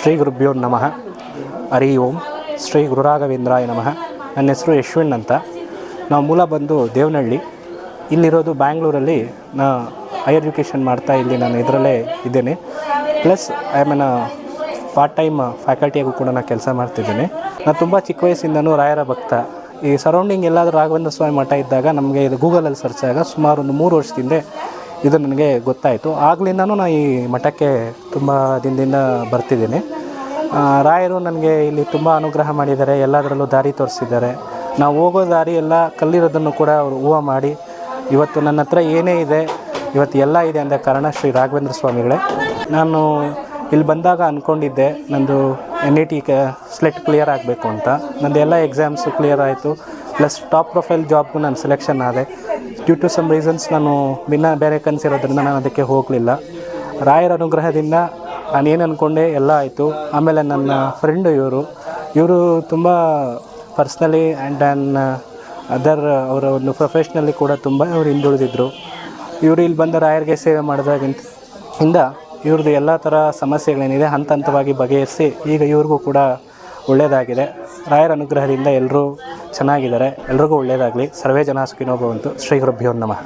ಶ್ರೀ ಗುರುಭ್ಯೋ ನಮಃ. ಹರಿ ಓಂ. ಶ್ರೀ ಗುರುರಾಘವೇಂದ್ರಾಯ ನಮಃ. ನನ್ನ ಹೆಸರು ಯಶ್ವಿನ್ ಅಂತ. ನಾವು ಮೂಲ ಬಂದು ದೇವನಹಳ್ಳಿ. ಇಲ್ಲಿರೋದು ಬ್ಯಾಂಗ್ಳೂರಲ್ಲಿ. ನಾ ಹೈಯರ್ ಎಜುಕೇಷನ್ ಮಾಡ್ತಾ ಇಲ್ಲಿ ನಾನು ಇದರಲ್ಲೇ ಇದ್ದೇನೆ. Plus I am an part time ಫ್ಯಾಕಲ್ಟಿಯಾಗೂ ಕೂಡ ನಾನು ಕೆಲಸ ಮಾಡ್ತಿದ್ದೇನೆ. ನಾನು ತುಂಬ ಚಿಕ್ಕ ವಯಸ್ಸಿಂದನೂ ರಾಯರ ಭಕ್ತ. ಈ ಸರೌಂಡಿಂಗ್ ಎಲ್ಲಾದರೂ ರಾಘವೇಂದ್ರ ಸ್ವಾಮಿ ಮಠ ಇದ್ದಾಗ ನಮಗೆ ಇದು ಗೂಗಲಲ್ಲಿ ಸರ್ಚ್ ಆಗ ಸುಮಾರು ಒಂದು 3 ವರ್ಷದಿಂದ ಇದು ನನಗೆ ಗೊತ್ತಾಯಿತು. ಆಗಲಿಂದನೂ ನಾನು ಈ ಮಠಕ್ಕೆ ತುಂಬ ದಿನದಿಂದ ಬರ್ತಿದ್ದೀನಿ. ರಾಯರು ನನಗೆ ಇಲ್ಲಿ ತುಂಬ ಅನುಗ್ರಹ ಮಾಡಿದ್ದಾರೆ. ಎಲ್ಲದರಲ್ಲೂ ದಾರಿ ತೋರಿಸಿದ್ದಾರೆ. ನಾವು ಹೋಗೋ ದಾರಿ ಎಲ್ಲ ಕಲ್ಲಿರೋದನ್ನು ಕೂಡ ಅವರು ಹೂವು ಮಾಡಿ ಇವತ್ತು ನನ್ನ ಹತ್ರ ಏನೇ ಇದೆ ಇವತ್ತು ಎಲ್ಲ ಇದೆ ಅಂದ ಕಾರಣ ಶ್ರೀ ರಾಘವೇಂದ್ರ ಸ್ವಾಮಿಗಳೇ. ನಾನು ಇಲ್ಲಿ ಬಂದಾಗ ಅಂದ್ಕೊಂಡಿದ್ದೆ ನಂದು NET ಸ್ಲೆಟ್ ಕ್ಲಿಯರ್ ಆಗಬೇಕು ಅಂತ. ನಂದು ಎಲ್ಲ ಎಕ್ಸಾಮ್ಸು ಕ್ಲಿಯರ್ ಆಯಿತು. ಪ್ಲಸ್ ಟಾಪ್ ಪ್ರೊಫೈಲ್ ಜಾಬ್ಗೂ ನಾನು ಸೆಲೆಕ್ಷನ್ ಆದೆ. ಡ್ಯೂ ಟು ಸಮ್ ರೀಸನ್ಸ್ ನಾನು ಬೇರೆ ಕನಸಿರೋದ್ರಿಂದ ನಾನು ಅದಕ್ಕೆ ಹೋಗಲಿಲ್ಲ. ರಾಯರ ಅನುಗ್ರಹದಿಂದ ನಾನೇನು ಅಂದ್ಕೊಂಡೆ ಎಲ್ಲ ಆಯಿತು. ಆಮೇಲೆ ನನ್ನ ಫ್ರೆಂಡು ಇವರು ತುಂಬ ಪರ್ಸ್ನಲಿ ಆ್ಯಂಡ್ ಅದರ್ ಅವರ ಒಂದು ಪ್ರೊಫೆಷ್ನಲ್ಲಿ ಕೂಡ ತುಂಬ ಅವರು ಹಿಂದುಳಿದಿದ್ದರು. ಇವರು ಇಲ್ಲಿ ಬಂದ ರಾಯರಿಗೆ ಸೇವೆ ಮಾಡಿದಾಗಿಂದ ಇವ್ರದ್ದು ಎಲ್ಲ ಥರ ಸಮಸ್ಯೆಗಳೇನಿದೆ ಹಂತ ಹಂತವಾಗಿ ಬಗೆಹರಿಸಿ ಈಗ ಇವ್ರಿಗೂ ಕೂಡ ಒಳ್ಳೆಯದಾಗಿದೆ. ರಾಯರ ಅನುಗ್ರಹದಿಂದ ಎಲ್ಲರೂ ಚೆನ್ನಾಗಿದ್ದಾರೆ. ಎಲ್ರಿಗೂ ಒಳ್ಳೆಯದಾಗಲಿ. ಸರ್ವೇ ಜನ ಸುಖಿನೋ ಭವಂತು. ಶ್ರೀ ಗುರುಭ್ಯೋ ನಮಃ.